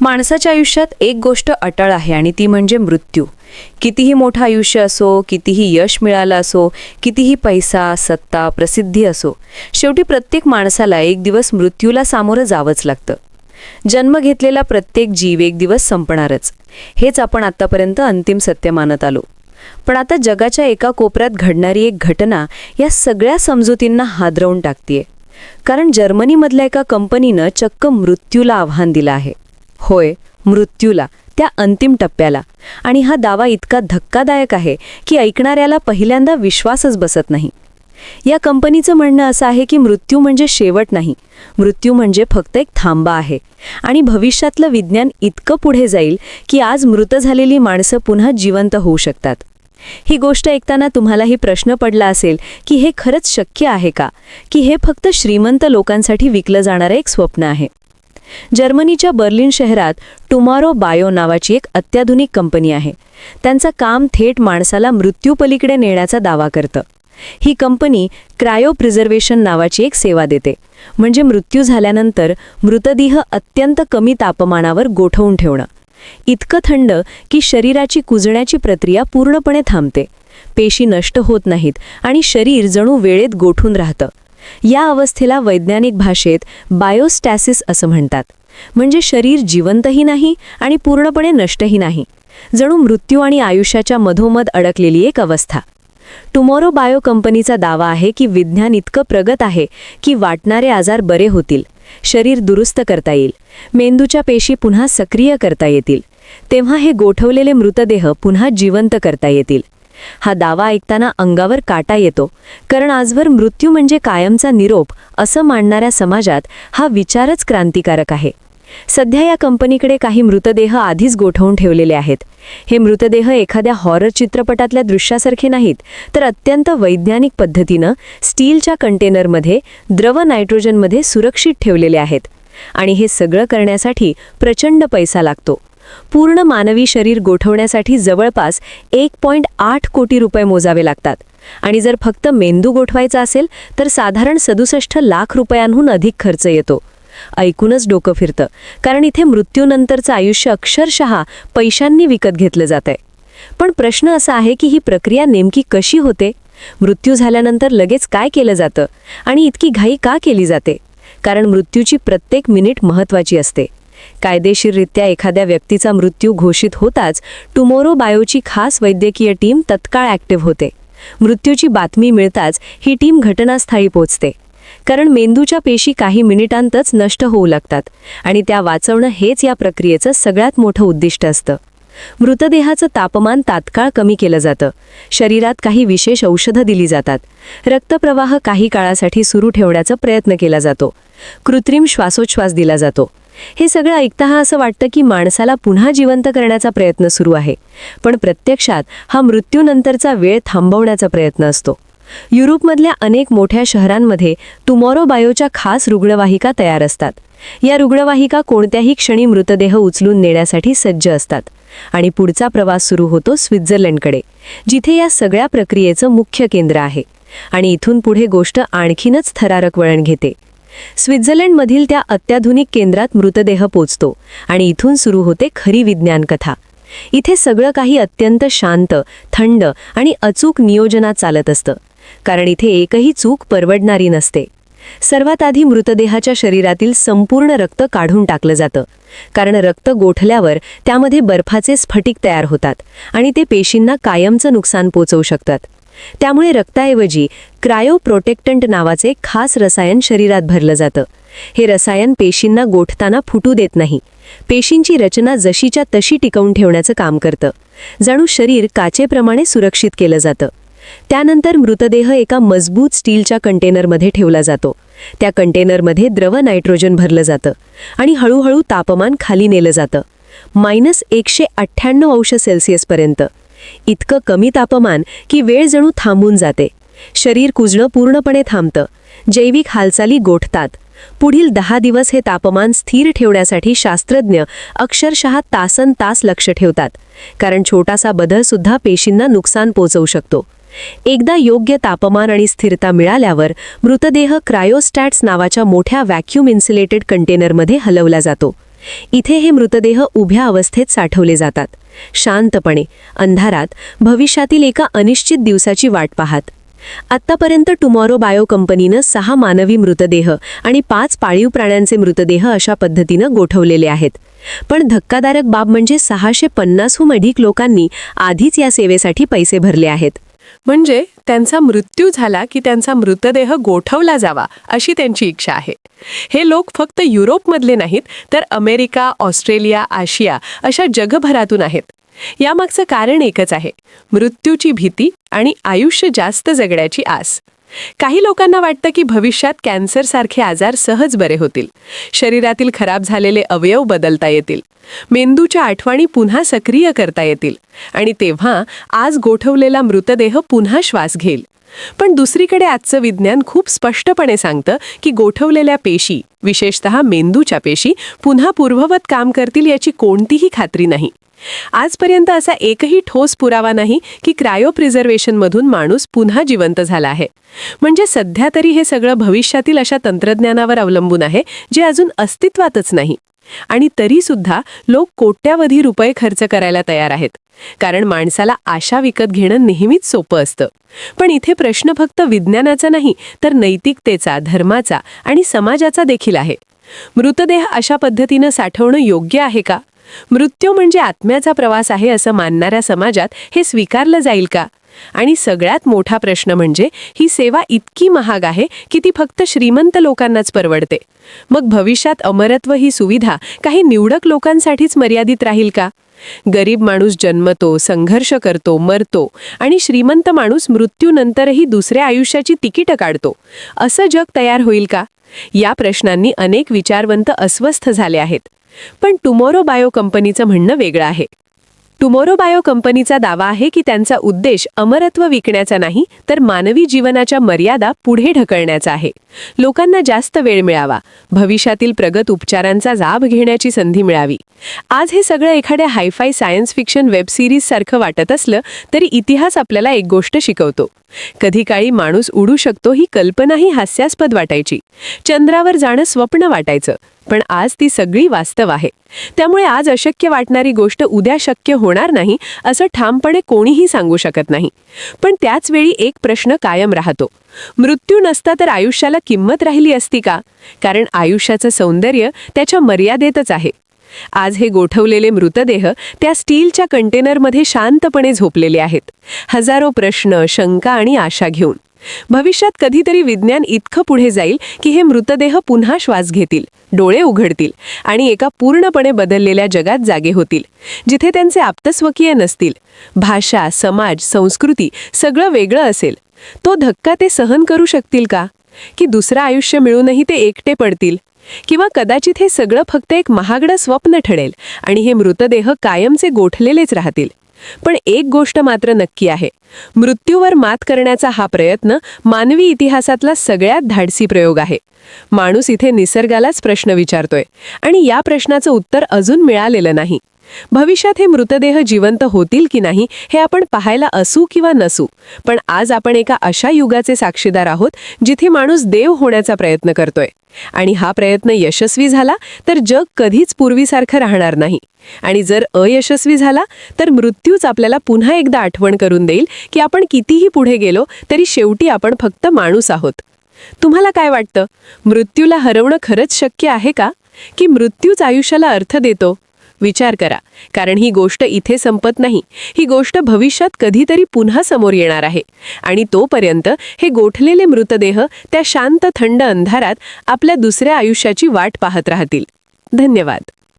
माणसाच्या आयुष्यात एक गोष्ट अटळ आहे आणि ती म्हणजे मृत्यू. कितीही मोठं आयुष्य असो, कितीही यश मिळालं असो, कितीही पैसा, सत्ता, प्रसिद्धी असो, शेवटी प्रत्येक माणसाला एक दिवस मृत्यूला सामोरं जावंच लागतं. जन्म घेतलेला प्रत्येक जीव एक दिवस संपणारच, हेच आपण आतापर्यंत अंतिम सत्य मानत आलो. पण आता जगाच्या एका कोपऱ्यात घडणारी एक घटना या सगळ्या समजुतींना हादरवून टाकतेय. कारण जर्मनीमधल्या एका कंपनीनं चक्क मृत्यूला आव्हान दिलं आहे. होय, मृत्यूला, त्या अंतिम टप्प्याला. आणि हा दावा इतका धक्कादायक आहे की ऐकणाऱ्याला पहिल्यांदा विश्वासच बसत नाही. या कंपनीचं म्हणणं असं आहे की मृत्यू म्हणजे शेवट नाही, मृत्यू म्हणजे फक्त एक थांबा आहे. आणि भविष्यातलं विज्ञान इतकं पुढे जाईल की आज मृत झालेली माणसं पुन्हा जिवंत होऊ शकतात. ही गोष्ट ऐकताना तुम्हालाही प्रश्न पडला असेल की हे खरंच शक्य आहे का, की हे फक्त श्रीमंत लोकांसाठी विकलं जाणारं एक स्वप्न आहे. जर्मनीच्या बर्लिन शहरात टुमॉरो बायो नावाची एक अत्याधुनिक कंपनी आहे. त्यांचं काम थेट माणसाला मृत्यूपलीकडे नेण्याचा दावा करतं. ही कंपनी क्रायो प्रिझर्वेशन नावाची एक सेवा देते. म्हणजे मृत्यू झाल्यानंतर मृतदेह अत्यंत कमी तापमानावर गोठवून ठेवणं. इतकं थंड की शरीराची कुजण्याची प्रक्रिया पूर्णपणे थांबते, पेशी नष्ट होत नाहीत आणि शरीर जणू वेळेत गोठून राहतं. या अवस्थेला वैज्ञानिक भाषेत बायोस्टॅसिस असं म्हणतात. म्हणजे शरीर जिवंतही नाही आणि पूर्णपणे नष्टही नाही, जणू मृत्यू आणि आयुष्याच्या मधोमध अडकलेली एक अवस्था. टुमॉरो बायो कंपनीचा दावा आहे की विज्ञान इतकं प्रगत आहे की वाटणारे आजार बरे होतील, शरीर दुरुस्त करता येईल, मेंदूच्या पेशी पुन्हा सक्रिय करता येतील, तेव्हा हे गोठवलेले मृतदेह पुन्हा जिवंत करता येतील. हा दावा ऐकताना अंगावर काटा येतो, कारण आजवर मृत्यू म्हणजे कायमचा निरोप असं मानणाऱ्या समाजात हा विचारच क्रांतिकारक आहे. सध्या या कंपनीकडे काही मृतदेह आधीच गोठवून ठेवलेले आहेत. हे मृतदेह एखाद्या हॉरर चित्रपटातल्या दृश्यासारखे नाहीत, तर अत्यंत वैज्ञानिक पद्धतीनं स्टीलच्या कंटेनरमध्ये द्रव नायट्रोजनमध्ये सुरक्षित ठेवलेले आहेत. आणि हे सगळं करण्यासाठी प्रचंड पैसा लागतो. पूर्ण मानवी शरीर गोठवण्यासाठी जवळपास 1.8 कोटी रुपये मोजावे लागतात. आणि जर फक्त मेंदू गोठवायचा असेल तर साधारण 67 लाख रुपयांहून अधिक खर्च येतो. ऐकूनच डोकं फिरतं, कारण इथे मृत्यूनंतरचं आयुष्य अक्षरशः पैशांनी विकत घेतलं जातंय. पण प्रश्न असा आहे की ही प्रक्रिया नेमकी कशी होते? मृत्यू झाल्यानंतर लगेच काय केलं जातं आणि इतकी घाई का केली जाते? कारण मृत्यूची प्रत्येक मिनिट महत्त्वाची असते. कायदेशीररित्या एखाद्या व्यक्तीचा मृत्यू घोषित होताच टुमॉरो बायोची खास वैद्यकीय टीम तत्काळ ॲक्टिव्ह होते. मृत्यूची बातमी मिळताच ही टीम घटनास्थळी पोहोचते, कारण मेंदूच्या पेशी काही मिनिटांतच नष्ट होऊ लागतात आणि त्या वाचवणं हेच या प्रक्रियेचं सगळ्यात मोठं उद्दिष्ट असतं. मृतदेहाचं तापमान तात्काळ कमी केलं जातं, शरीरात काही विशेष औषधं दिली जातात, रक्तप्रवाह काही काळासाठी सुरू ठेवण्याचा प्रयत्न केला जातो, कृत्रिम श्वासोच्छ्वास दिला जातो. हे सगळं ऐकता असं वाटतं की माणसाला पुन्हा जिवंत करण्याचा प्रयत्न सुरू आहे, पण प्रत्यक्षात हा मृत्यूनंतरचा वेळ थांबवण्याचा प्रयत्न असतो. युरोपमधल्या अनेक मोठ्या शहरांमध्ये टुमॉरो बायोच्या खास रुग्णवाहिका तयार असतात. या रुग्णवाहिका कोणत्याही क्षणी मृतदेह उचलून नेण्यासाठी सज्ज असतात. आणि पुढचा प्रवास सुरू होतो स्वित्झर्लंडकडे, जिथे या सगळ्या प्रक्रियेचं मुख्य केंद्र आहे. आणि इथून पुढे गोष्ट आणखीनच थरारक वळण घेते. स्वित्झर्लंडमधील त्या अत्याधुनिक केंद्रात मृतदेह पोचतो आणि इथून सुरू होते खरी विज्ञान कथा. इथे सगळं काही अत्यंत शांत, थंड आणि अचूक नियोजनात चालत असतं, कारण इथे एकही चूक परवडणारी नसते. सर्वात आधी मृतदेहाच्या शरीरातील संपूर्ण रक्त काढून टाकलं जातं, कारण रक्त गोठल्यावर त्यामध्ये बर्फाचे स्फटिक तयार होतात आणि ते पेशींना कायमचं नुकसान पोचवू शकतात. त्यामुळे रक्ताऐवजी क्रायोप्रोटेक्टंट नावाचे खास रसायन शरीरात भरलं जातं. हे रसायन पेशींना गोठताना फुटू देत नाही, पेशींची रचना जशीच्या तशी टिकवून ठेवण्याचं काम करतं. जणू शरीर काचेप्रमाणे सुरक्षित केलं जातं. त्यानंतर मृतदेह एका मजबूत स्टीलच्या कंटेनरमध्ये ठेवला जातो. त्या कंटेनरमध्ये द्रव नायट्रोजन भरलं जातं आणि हळूहळू तापमान खाली नेलं जातं, -198 पर्यंत. इतकं कमी तापमान की वेळ जणू थांबून जाते. शरीर कुजणं पूर्णपणे थांबतं, जैविक हालचाली गोठतात. पुढील 10 दिवस हे तापमान स्थिर ठेवण्यासाठी शास्त्रज्ञ अक्षरशः तासनतास लक्ष ठेवतात, कारण छोटासा बदल सुद्धा पेशींना नुकसान पोचवू शकतो. एकदा योग्य तापमान आणि स्थिरता मिळाल्यावर मृतदेह क्रायोस्टॅट्स नावाच्या मोठ्या व्हॅक्यूम इन्सुलेटेड कंटेनरमध्ये हलवला जातो. इथे हे मृतदेह उभ्या अवस्थेत साठवले जातात, शांतपणे, अंधारात, भविष्यातील एका अनिश्चित दिवसाची वाट पाहत. आत्तापर्यंत टुमॉरो बायो कंपनीनं 6 मानवी मृतदेह आणि 5 पाळीव प्राण्यांचे मृतदेह अशा पद्धतीनं गोठवलेले आहेत. पण धक्कादायक बाब म्हणजे 650हून अधिक लोकांनी आधीच या सेवेसाठी पैसे भरले आहेत. म्हणजे त्यांचा मृत्यू झाला की त्यांचा मृतदेह गोठवला जावा अशी त्यांची इच्छा आहे. हे लोक फक्त युरोपमधले नाहीत, तर अमेरिका, ऑस्ट्रेलिया, आशिया अशा जगभरातून आहेत. यामागचं कारण एकच आहे, मृत्यूची भीती आणि आयुष्य जास्त जगण्याची आस. काही लोकांना वाटतं की भविष्यात कॅन्सरसारखे आजार सहज बरे होतील, शरीरातील खराब झालेले अवयव बदलता येतील, मेंदूच्या आठवणी पुन्हा सक्रिय करता येतील आणि तेव्हा आज गोठवलेला मृतदेह पुन्हा श्वास घेईल. पण दुसरीकडे आजचं विज्ञान खूप स्पष्टपणे सांगतं की गोठवलेल्या पेशी, विशेषतः मेंदूच्या पेशी, पुन्हा पूर्ववत काम करतील याची कोणतीही खात्री नाही. आजपर्यंत असा एकही ठोस पुरावा नाही की क्रायोप्रिझर्वेशनमधून माणूस पुन्हा जिवंत झाला आहे. म्हणजे सध्या तरी हे सगळं भविष्यातील अशा तंत्रज्ञानावर अवलंबून आहे जे अजून अस्तित्वातच नाही. आणि तरीसुद्धा लोक कोट्यावधी रुपये खर्च करायला तयार आहेत, कारण माणसाला आशा विकत घेणं नेहमीच सोपं असतं. पण इथे प्रश्न फक्त विज्ञानाचा नाही, तर नैतिकतेचा, धर्माचा आणि समाजाचा देखील आहे. मृतदेह अशा पद्धतीनं साठवणं योग्य आहे का? मृत्यू म्हणजे आत्म्याचा प्रवास आहे असं मानणाऱ्या समाजात हे स्वीकारलं जाईल का? आणि सगळ्यात मोठा प्रश्न म्हणजे ही सेवा इतकी महाग आहे की ती फक्त श्रीमंत लोकांनाच परवडते. मग भविष्यात अमरत्व ही सुविधा काही निवडक लोकांसाठीच मर्यादित राहील का? गरीब माणूस जन्मतो, संघर्ष करतो, मरतो आणि श्रीमंत माणूस मृत्यूनंतरही दुसऱ्या आयुष्याची तिकीटं काढतो. असं जग तयार होईल का? या प्रश्नांनी अनेक विचारवंत अस्वस्थ झाले आहेत. पण टुमॉरो बायो कंपनीचं म्हणणं वेगळं आहे. टुमॉरो बायो कंपनीचा दावा आहे की त्यांचा उद्देश अमरत्व विकण्याचा नाही, तर मानवी जीवनाच्या मर्यादा पुढे ढकलण्याचा आहे. लोकांना जास्त वेळ मिळावा, भविष्यातील प्रगत उपचारांचा लाभ घेण्याची संधी मिळावी. आज हे सगळं एखाद्या hi fi science fiction web series सारखं वाटत असलं तरी इतिहास आपल्याला एक गोष्ट शिकवतो. कधी काळी माणूस उडू शकतो ही कल्पनाही हास्यास्पद वाटायची, चंद्रावर जाणं स्वप्न वाटायचं, पण आज ती सगळी वास्तव आहे. त्यामुळे आज अशक्य वाटणारी गोष्ट उद्या शक्य होणार नाही असं ठामपणे कोणीही सांगू शकत नाही. पण त्याच वेळी एक प्रश्न कायम राहतो, मृत्यू नसता तर आयुष्याला किंमत राहिली असती का? कारण आयुष्याचं सौंदर्य त्याच्या मर्यादेतच आहे. आज हे गोठवलेले मृतदेह त्या स्टीलच्या कंटेनरमध्ये शांतपणे झोपलेले आहेत, हजारो प्रश्न, शंका आणि आशा घेऊन. भविष्यात कधीतरी विज्ञान इतकं पुढे जाईल की हे मृतदेह पुन्हा श्वास घेतील, डोळे उघडतील आणि एका पूर्णपणे बदललेल्या जगात जागे होतील, जिथे त्यांचे आप्तस्वकीय नसतील. भाषा, समाज, संस्कृती सगळं वेगळं असेल. तो धक्का ते सहन करू शकतील का? की दुसरं आयुष्य मिळूनही ते एकटे पडतील? किंवा कदाचित हे सगळं फक्त एक महागडं स्वप्न ठरेल आणि हे मृतदेह कायमचे गोठलेलेच राहतील. पण एक गोष्ट मात्र नक्की आहे, मृत्यूवर मात करण्याचा हा प्रयत्न मानवी इतिहासातला सगळ्यात धाडसी प्रयोग आहे. माणूस इथे निसर्गालाच प्रश्न विचारतोय आणि या प्रश्नाचं उत्तर अजून मिळालेलं नाही. भविष्यात हे मृतदेह जिवंत होतील की नाही हे आपण पाहायला असू किंवा नसू, पण आज आपण एका अशा युगाचे साक्षीदार आहोत जिथे माणूस देव होण्याचा प्रयत्न करतोय. आणि हा प्रयत्न यशस्वी झाला तर जग कधीच पूर्वीसारखं राहणार नाही, आणि जर अयशस्वी झाला तर मृत्यूच आपल्याला पुन्हा एकदा आठवण करून देईल की आपण कितीही पुढे गेलो तरी शेवटी आपण फक्त माणूस आहोत. तुम्हाला काय वाटतं, मृत्यूला हरवणं खरंच शक्य आहे का? की मृत्यूच आयुष्याला अर्थ देतो? विचार करा, कारण ही गोष्ट इथे संपत नाही. ही गोष्ट भविष्यात कधीतरी पुन्हा समोर येणार आहे आणि तोपर्यंत हे गोठलेले मृतदेह त्या शांत थंड अंधारात आपल्या दुसऱ्या आयुष्याची वाट पाहत राहतील. धन्यवाद.